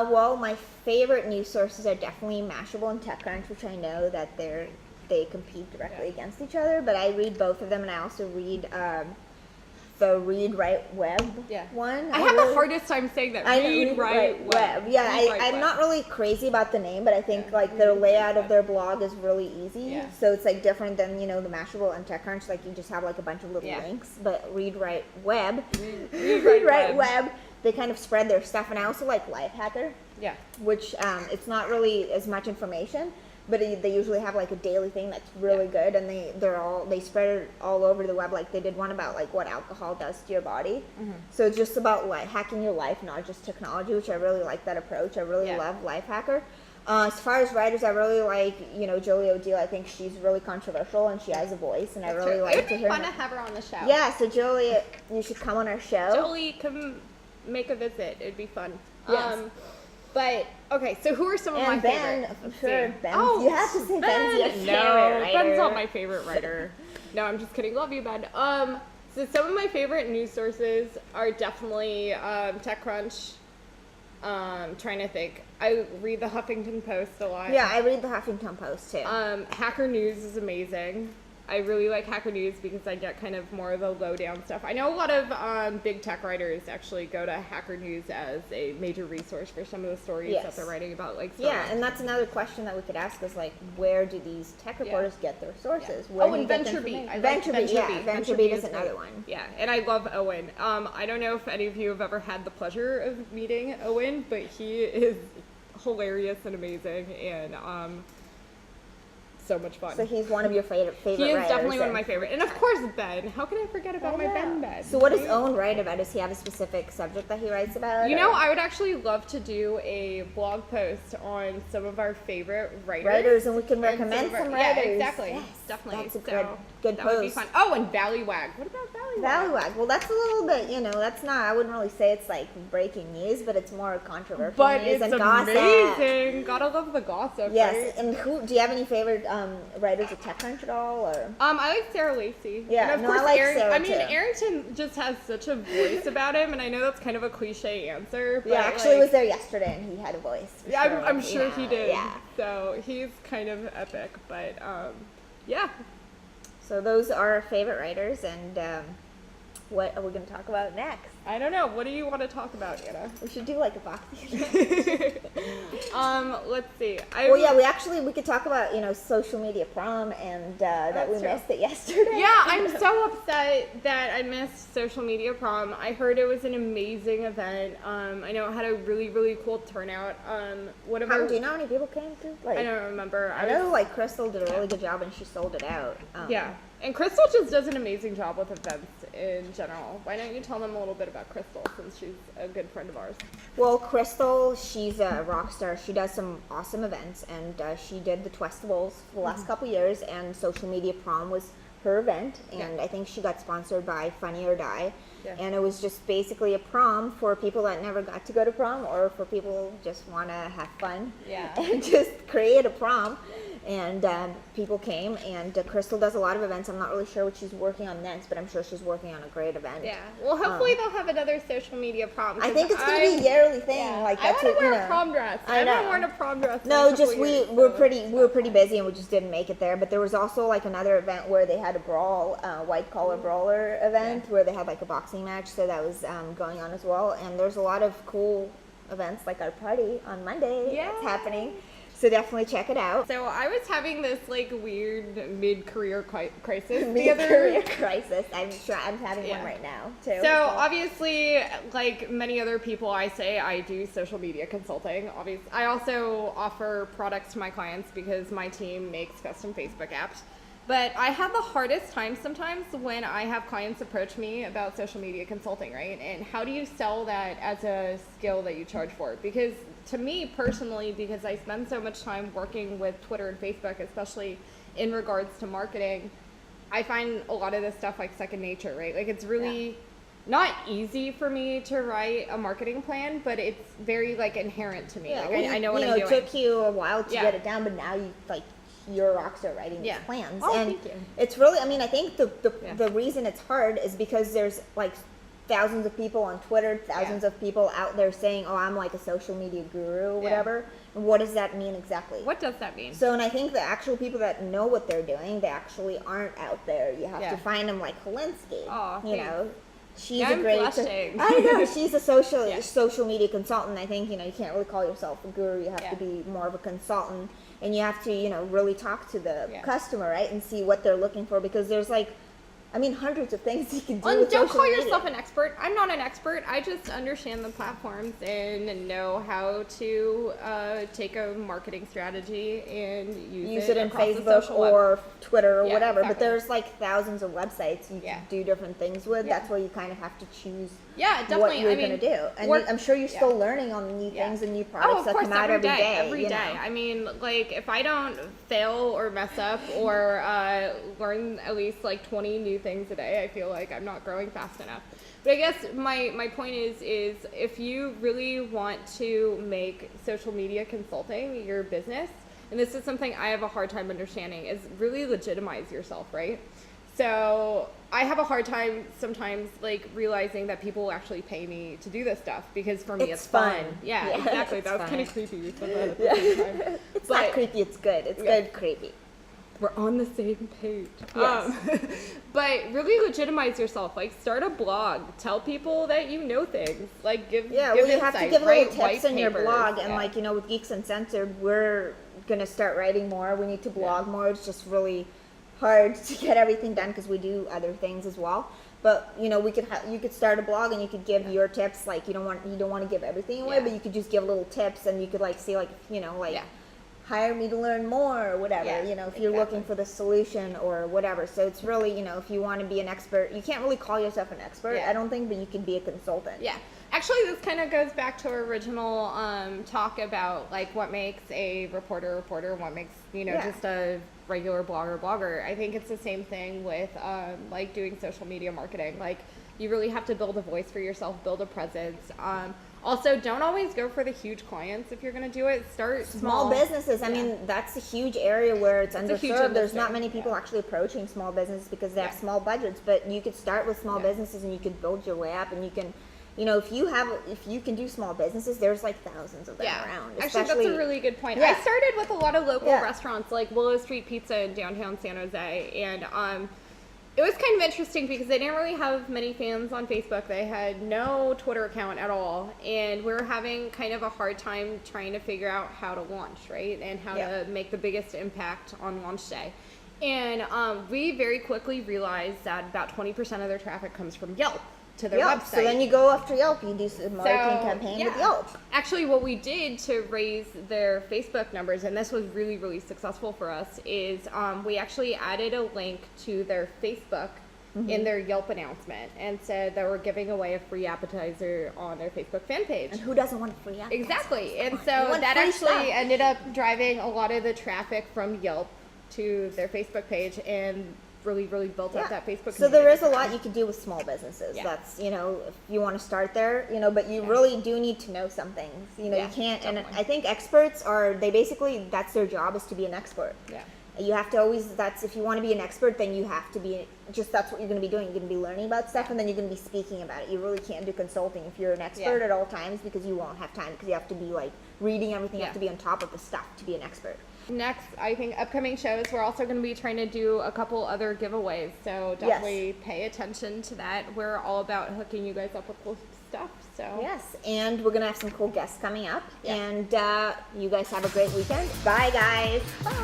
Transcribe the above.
Well, my favorite news sources are definitely Mashable and TechCrunch, which I know that they compete directly against each other, but I read both of them, and I also read the Read Write Web one. I have the hardest time saying that. Read Write Web. Yeah, I'm not really crazy about the name, but I think like their layout of their blog is really easy. Yeah. So it's like different than, you know, the Mashable and TechCrunch. Like you just have like a bunch of little links. But Read Write Web, Read Write Web, they kind of spread their stuff. And I also like Lifehacker. Yeah. Which it's not really as much information, but they usually have like a daily thing that's really good, and they spread it all over the web. Like they did one about like what alcohol does to your body. So it's just about like hacking your life, not just technology, which I really like that approach. I really love Lifehacker. As far as writers, I really like, you know, Jolie O'Deal. I think she's really controversial and she has a voice, and I really like to hear her. It would be fun to have her on the show. Yeah, so Jolie, you should come on our show. Jolie, come make a visit. It'd be fun. Yes. But okay, so who are some of my favorites? I'm sure Ben. Oh, you have to say Ben's your favorite writer. Ben's not my favorite writer. No, I'm just kidding. Love you, Ben. So some of my favorite news sources are definitely TechCrunch. Trying to think. I read the Huffington Post a lot. Yeah, I read the Huffington Post too. Hacker News is amazing. I really like Hacker News because I get kind of more of the lowdown stuff. I know a lot of big tech writers actually go to Hacker News as a major resource for some of the stories that they're writing about. Like, and that's another question that we could ask is like, where do these tech reporters get their sources? Yeah. And VentureBeat. VentureBeat is another one. Yeah, and I love Owen. I don't know if any of you have ever had the pleasure of meeting Owen, but he is hilarious and amazing, and so much fun. So he's one of your favorite He is writers, definitely one of my favorite. And of course Ben. How can I forget about my Ben? So what does Owen write about? Does he have a specific subject that he writes about? You know, I would actually love to do a blog post on some of our favorite writers. And we can recommend some writers. Yeah, exactly. Yes, definitely. That's a good that post. Would be fun. Oh, and Valleywag. What about Valleywag? Valleywag. Well, that's a little bit, you know, that's not, I wouldn't really say it's like breaking news, but it's more controversial but news and gossip. Amazing. Gotta love the gossip. Yes. Right? And do you have any favorite writers of TechCrunch at all? Or I like Sarah Lacey. Yeah, and of course, I like Sarah I mean, too. Arrington just has such a voice about him, and I know that's kind of a cliche answer. But yeah, actually, was there yesterday, and he had a voice. Yeah, sure. I'm sure he did. Yeah. So he's kind of epic, but yeah. So those are our favorite writers, and what are we going to talk about next? I don't know. What do you want to talk about, Anna? We should do like a box. Let's see. We could talk about, you know, social media prom, and that we missed it yesterday. Yeah, I'm so upset that I missed social media prom. I heard it was an amazing event. I know it had a really, really cool turnout. Do you know how many people came to? Like, I don't remember. I know like Crystal did a really good job and she sold it out. Yeah. And Crystal just does an amazing job with events in general. Why don't you tell them a little bit about Crystal, since she's a good friend of ours? Well, Crystal, she's a rock star. She does some awesome events, and she did the Twestables for the last couple years, and Social Media Prom was her event, and I think she got sponsored by Funny or Die. Yeah. And it was just basically a prom for people that never got to go to prom, or for people who just want to have fun and just create a prom. And people came, and Crystal does a lot of events. I'm not really sure what she's working on next, but I'm sure she's working on a great event. Yeah. Well, hopefully they'll have another social media prom. I think it's going to be a yearly thing. Yeah. Like I want to wear a prom dress. I haven't worn a prom dress. No, just we were pretty busy, and we just didn't make it there. But there was also like another event where they had a brawl, white collar brawler event where they had like a boxing match. So that was going on as well. And there's a lot of cool events, like our party on Monday that's happening. So definitely check it out. So I was having this like weird mid-career crisis. Mid-career crisis. I'm sure I'm having one right now too. So obviously, like many other people, I do social media consulting. Obviously, I also offer products to my clients because my team makes custom Facebook apps. But I have the hardest time sometimes when I have clients approach me about social media consulting, right? And how do you sell that as a skill that you charge for? Because to me personally, because I spend so much time working with Twitter and Facebook, especially in regards to marketing, I find a lot of this stuff like second nature, right? Like it's really not easy for me to write a marketing plan, but it's very like inherent to me. Like I know what I'm doing. It took you a while to get it down, but now you're a rock star writing these plans. Oh, and thank you. It's really, I mean, I think the reason it's hard is because there's like thousands of people on Twitter, thousands of people out there saying, oh, I'm like a social media guru or whatever. And what does that mean exactly? What does that mean? So, and I think the actual people that know what they're doing, they actually aren't out there. You have to find them like Kalinsky. Oh, you know, she's I'm a great. I know she's a social media consultant. I think you can't really call yourself a guru. You have to be more of a consultant, and you have to really talk to the customer, right, and see what they're looking for, because there's like, hundreds of things you can do. And with don't social call media. yourself an expert. I'm not an expert. I just understand the platforms and know how to take a marketing strategy and use it in across the Facebook social web. or Twitter or whatever. Exactly. But there's like thousands of websites you can do different things with. That's why you kind of have to choose what you're going to do. And I'm sure you're still learning on new things and new products that come out every day. Every day. I mean, like, if I don't fail or mess up or learn at least like 20 new things a day, I feel like I'm not growing fast enough. But I guess my point is if you really want to make social media consulting your business, and this is something I have a hard time understanding, is really legitimize yourself, right? So I have a hard time sometimes like realizing that people will actually pay me to do this stuff, because for me it's fun. Yeah, exactly. That was kind of creepy. We said that at the same time. It's not creepy, it's good. It's good creepy. We're on the same page. Yes. But really legitimize yourself. Like, start a blog. Tell people that you know things. Like, give you have to give little tips in your blog. And like, with Geeks Uncensored, we're gonna start writing more. We need to blog more. It's just really hard to get everything done because we do other things as well. But you could start a blog and you could give your tips. Like, you don't want to give everything away, but you could just give little tips, and you could like see hire me to learn more or whatever, if you're looking for the solution or whatever. So it's really, if you want to be an expert, you can't really call yourself an expert, I don't think, but you can be a consultant. Yeah. Actually, this kind of goes back to our original talk about like what makes a reporter, what makes, just a regular blogger. I think it's the same thing with like doing social media marketing. Like, you really have to build a voice for yourself, build a presence. Also, don't always go for the huge clients if you're going to do it. Start small businesses. I mean, that's a huge area where it's underserved. There's not many people actually approaching small businesses because they have small budgets. But you could start with small businesses, and you could build your way up. And you can, if you can do small businesses, there's like thousands of them around. Actually, that's a really good point. I started with a lot of local restaurants like Willow Street Pizza in downtown San Jose, and it was kind of interesting because they didn't really have many fans on Facebook. They had no Twitter account at all. And we were having kind of a hard time trying to figure out how to launch, right? And how to make the biggest impact on launch day. And we very quickly realized that about 20% of their traffic comes from Yelp to their website. So then you go after Yelp. You do a marketing campaign with Yelp. Actually, what we did to raise their Facebook numbers, and this was really, really successful for us, is we actually added a link to their Facebook in their Yelp announcement and said that we're giving away a free appetizer on their Facebook fan page. And who doesn't want a free appetizer? Exactly. And so that actually ended up driving a lot of the traffic from Yelp to their Facebook page, and really built up that Facebook community. So there is a lot you can do with small businesses. That's, if you want to start there, but you really do need to know some things. You can't, and I think experts that's their job, is to be an expert. Yeah. You have to always, if you want to be an expert, then you have to be, that's what you're going to be doing. You're going to be learning about stuff, and then you're going to be speaking about it. You really can't do consulting if you're an expert at all times, because you won't have time, because you have to be like reading everything. You have to be on top of the stuff to be an expert. Next, I think upcoming shows, we're also going to be trying to do a couple other giveaways, so definitely pay attention to that. We're all about hooking you guys up with cool stuff. So yes, and we're going to have some cool guests coming up, and you guys have a great weekend. Bye, guys. Bye.